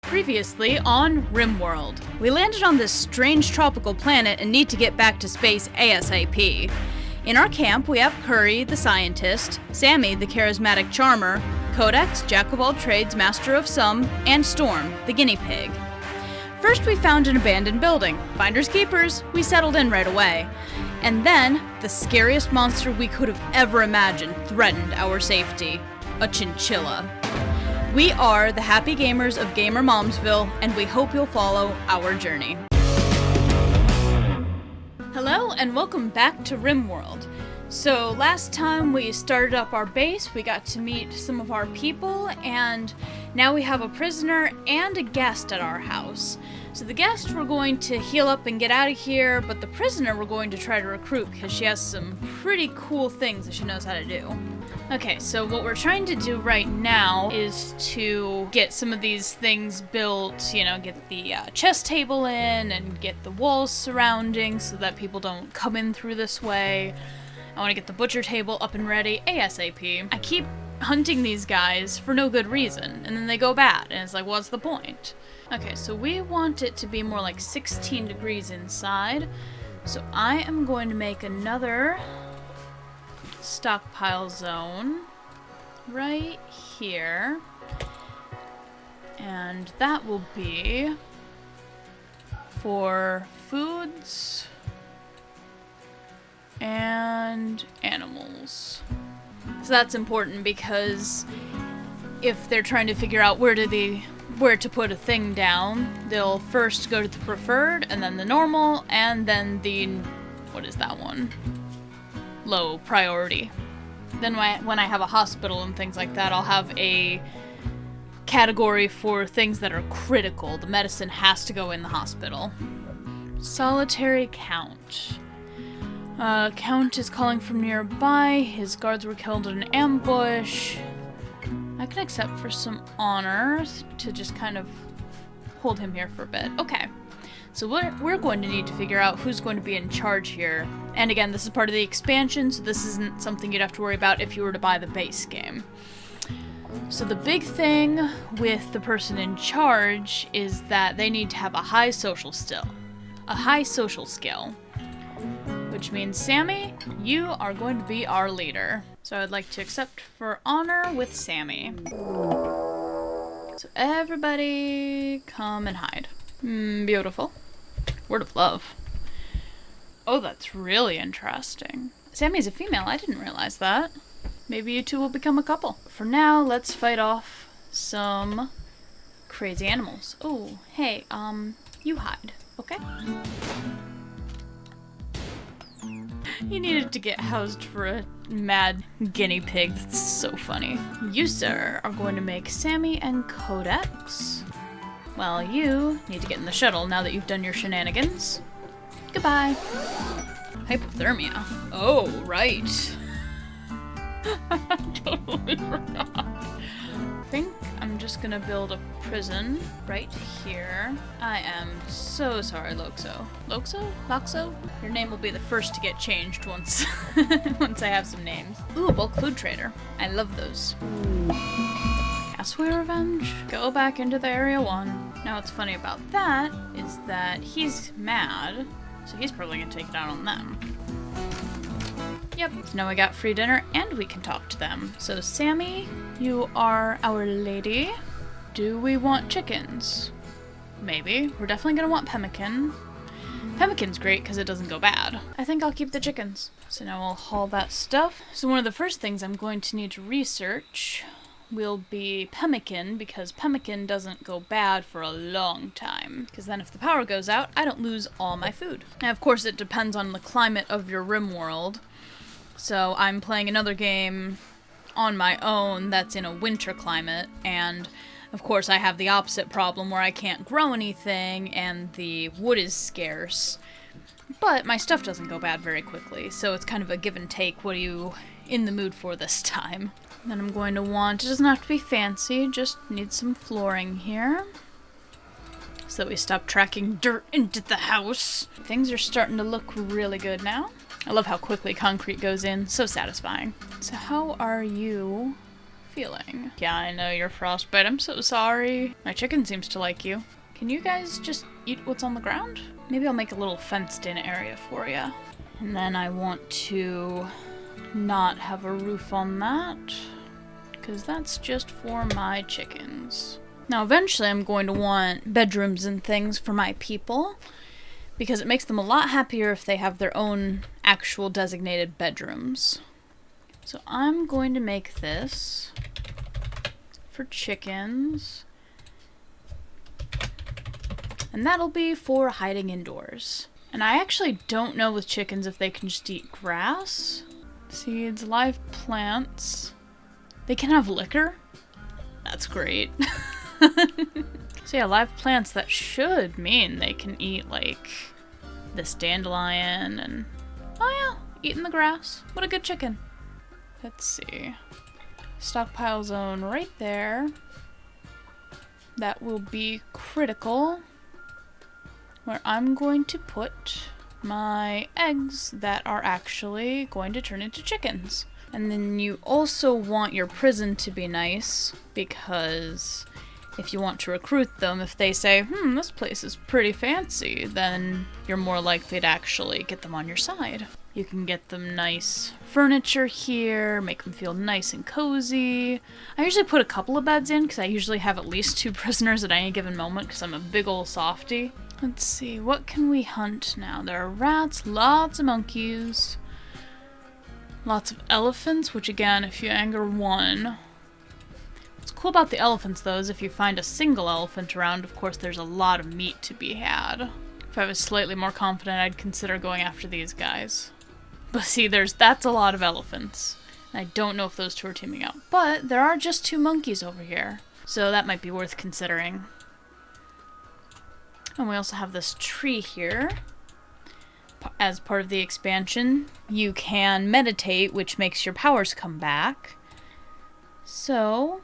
Previously on RimWorld. We landed on this strange tropical planet and need to get back to space ASAP. In our camp, we have Curry, the scientist, Sammy, the charismatic charmer, Codex, jack of all trades, master of some, and Storm, the guinea pig. First, we found an abandoned building. Finders keepers, we settled in right away. And then, the scariest monster we could have ever imagined threatened our safety. A chinchilla. We are the happy gamers of Gamer Momsville, and we hope you'll follow our journey. Hello, and welcome back to RimWorld. So, last time we started up our base, we got to meet some of our people, and now we have a prisoner and a guest at our house. So the guest we're going to heal up and get out of here, but the prisoner we're going to try to recruit because she has some pretty cool things that she knows how to do. Okay, so what we're trying to do right now is to get some of these things built, get the chess table in and get the walls surrounding so that people don't come in through this way. I want to get the butcher table up and ready ASAP. I keep hunting these guys for no good reason, and then they go bad, and it's like, what's the point? Okay, so we want it to be more like 16 degrees inside, so I am going to make another stockpile zone right here, and that will be for foods and animals. So that's important because if they're trying to figure out where to put a thing down, they'll first go to the preferred, and then the normal, and then the, what is that one? Low priority. Then when I have a hospital and things like that, I'll have a category for things that are critical. The medicine has to go in the hospital. Solitary Count. Count is calling from nearby. His guards were killed in an ambush. I can accept for some honors to just kind of hold him here for a bit. Okay. So we're going to need to figure out who's going to be in charge here. And again, this is part of the expansion, so this isn't something you'd have to worry about if you were to buy the base game. So the big thing with the person in charge is that they need to have a high social skill. Which means, Sammy, you are going to be our leader. So I'd like to accept for honor with Sammy. So everybody come and hide. Beautiful. Word of love. Oh, that's really interesting. Sammy's a female, I didn't realize that. Maybe you two will become a couple. For now, let's fight off some crazy animals. Oh, hey, you hide, okay? He needed to get housed for a mad guinea pig. That's so funny. You, sir, are going to make Sammy and Codex. Well, you need to get in the shuttle now that you've done your shenanigans. Goodbye. Hypothermia. Oh, right. I totally forgot. I think I'm just gonna build a prison right here. I am so sorry, Loxo. Loxo? Your name will be the first to get changed once once I have some names. Ooh, a bulk food trader. I love those. Castaway Revenge. Go back into the Area 1. Now what's funny about that is that he's mad, so he's probably gonna take it out on them. Yep, now we got free dinner and we can talk to them. So Sammy, you are our lady. Do we want chickens? Maybe. We're definitely gonna want pemmican. Pemmican's great because it doesn't go bad. I think I'll keep the chickens. So now we'll haul that stuff. So one of the first things I'm going to need to research will be pemmican, because pemmican doesn't go bad for a long time. Because then if the power goes out, I don't lose all my food. And of course it depends on the climate of your RimWorld. So I'm playing another game on my own that's in a winter climate, and of course I have the opposite problem where I can't grow anything and the wood is scarce. But my stuff doesn't go bad very quickly, so it's kind of a give and take. What are you in the mood for this time? Then I'm going to want, it doesn't have to be fancy, just need some flooring here, so that we stop tracking dirt into the house. Things are starting to look really good now. I love how quickly concrete goes in, so satisfying. So how are you feeling? Yeah, I know you're frostbite. I'm so sorry. My chicken seems to like you. Can you guys just eat what's on the ground? Maybe I'll make a little fenced-in area for you. And then I want to not have a roof on that, because that's just for my chickens. Now, eventually I'm going to want bedrooms and things for my people, because it makes them a lot happier if they have their own actual designated bedrooms. So I'm going to make this for chickens. And that'll be for hiding indoors. And I actually don't know with chickens if they can just eat grass, seeds, live plants. They can have liquor? That's great. So yeah, live plants, that should mean they can eat, like, this dandelion and... Oh yeah, eating the grass. What a good chicken. Let's see. Stockpile zone right there. That will be critical, where I'm going to put my eggs that are actually going to turn into chickens. And then you also want your prison to be nice, because if you want to recruit them, if they say, this place is pretty fancy, then you're more likely to actually get them on your side. You can get them nice furniture here, make them feel nice and cozy. I usually put a couple of beds in, because I usually have at least 2 prisoners at any given moment, because I'm a big ol' softie. Let's see, what can we hunt now? There are rats, lots of monkeys, lots of elephants, which again, if you anger one... What's cool about the elephants, though, is if you find a single elephant around, of course there's a lot of meat to be had. If I was slightly more confident, I'd consider going after these guys. But see, that's a lot of elephants. I don't know if those 2 are teaming up. But there are just 2 monkeys over here, so that might be worth considering. And we also have this tree here. As part of the expansion, you can meditate, which makes your powers come back. So,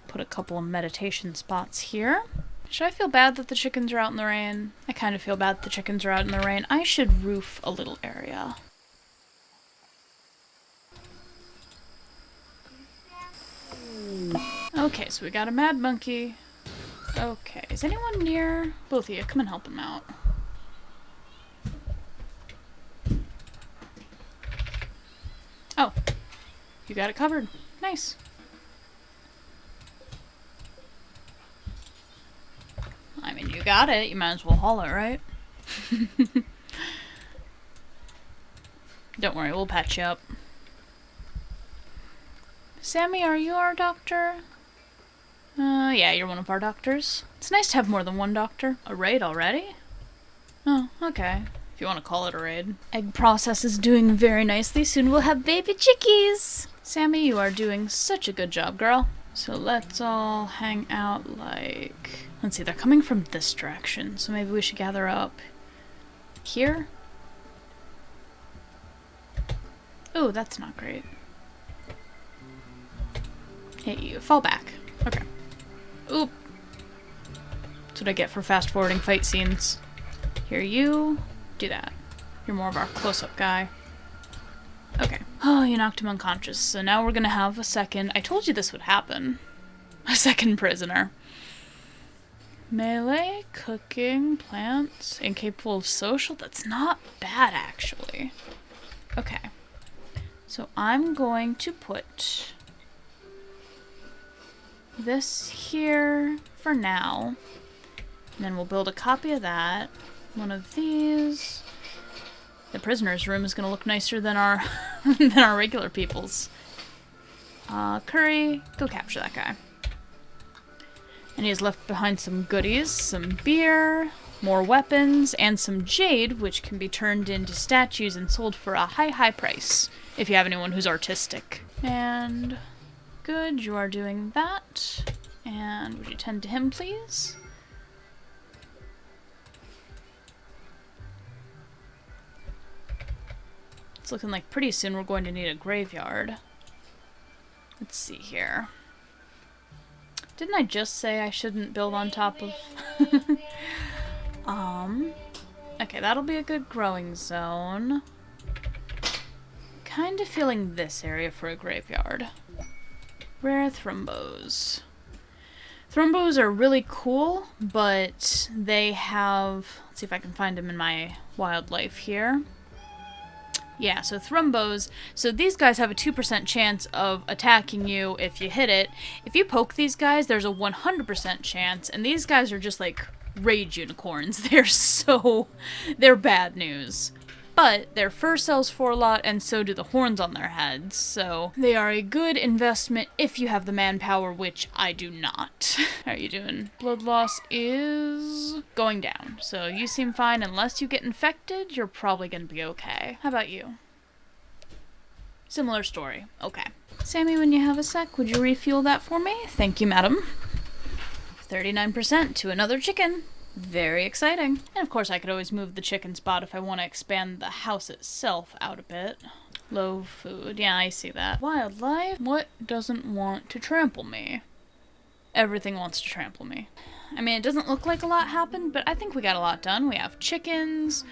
put a couple of meditation spots here. Should I feel bad that the chickens are out in the rain? I kind of feel bad that the chickens are out in the rain. I should roof a little area. Okay, so we got a mad monkey. Okay, is anyone near? Both of you, come and help him out. Oh, you got it covered. Nice. I mean, you got it. You might as well haul it, right? Don't worry, we'll patch you up. Sammy, are you our doctor? Yeah, you're one of our doctors. It's nice to have more than one doctor. A raid already? Oh, okay. If you want to call it a raid. Egg process is doing very nicely. Soon we'll have baby chickies. Sammy, you are doing such a good job, girl. So let's all hang out like... Let's see, they're coming from this direction, so maybe we should gather up here? Oh, that's not great. Hey, you, fall back. Okay. Oop. That's what I get for fast-forwarding fight scenes. Here, you do that. You're more of our close-up guy. Okay. Oh, you knocked him unconscious, so now we're gonna have a second... I told you this would happen. A second prisoner. Melee, cooking, plants, incapable of social. That's not bad, actually. Okay. So I'm going to put this here for now. And then we'll build a copy of that. One of these. The prisoner's room is going to look nicer than our than our regular people's. Curry, go capture that guy. And he has left behind some goodies, some beer, more weapons, and some jade, which can be turned into statues and sold for a high, high price, if you have anyone who's artistic. And good, you are doing that. And would you tend to him, please? It's looking like pretty soon we're going to need a graveyard. Let's see here. Didn't I just say I shouldn't build on top of... Okay, that'll be a good growing zone. Kind of feeling this area for a graveyard. Rare thrumbos. Thrumbos are really cool, but they have... Let's see if I can find them in my wildlife here. Yeah, so thrumbos. So these guys have a 2% chance of attacking you if you hit it. If you poke these guys, there's a 100% chance, and these guys are just like rage unicorns. They're bad news. But their fur sells for a lot, and so do the horns on their heads, so they are a good investment if you have the manpower, which I do not. How are you doing? Blood loss is going down, so you seem fine. Unless you get infected, you're probably gonna be okay. How about you? Similar story. Okay. Sammy, when you have a sec, would you refuel that for me? Thank you, madam. 39% to another chicken. Very exciting. And of course I could always move the chicken spot if I want to expand the house itself out a bit. Low food. Yeah, I see that. Wildlife. What doesn't want to trample me? Everything wants to trample me. I mean, it doesn't look like a lot happened, but I think we got a lot done. We have chickens.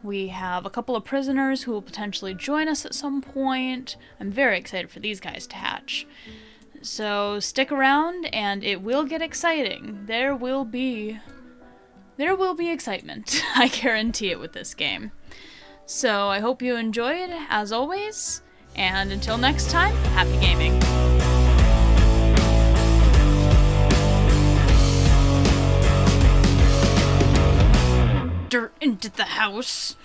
We have a couple of prisoners who will potentially join us at some point. I'm very excited for these guys to hatch. So stick around and it will get exciting. There will be excitement. I guarantee it with this game. So I hope you enjoyed, as always, and until next time, happy gaming. Dirt into the house.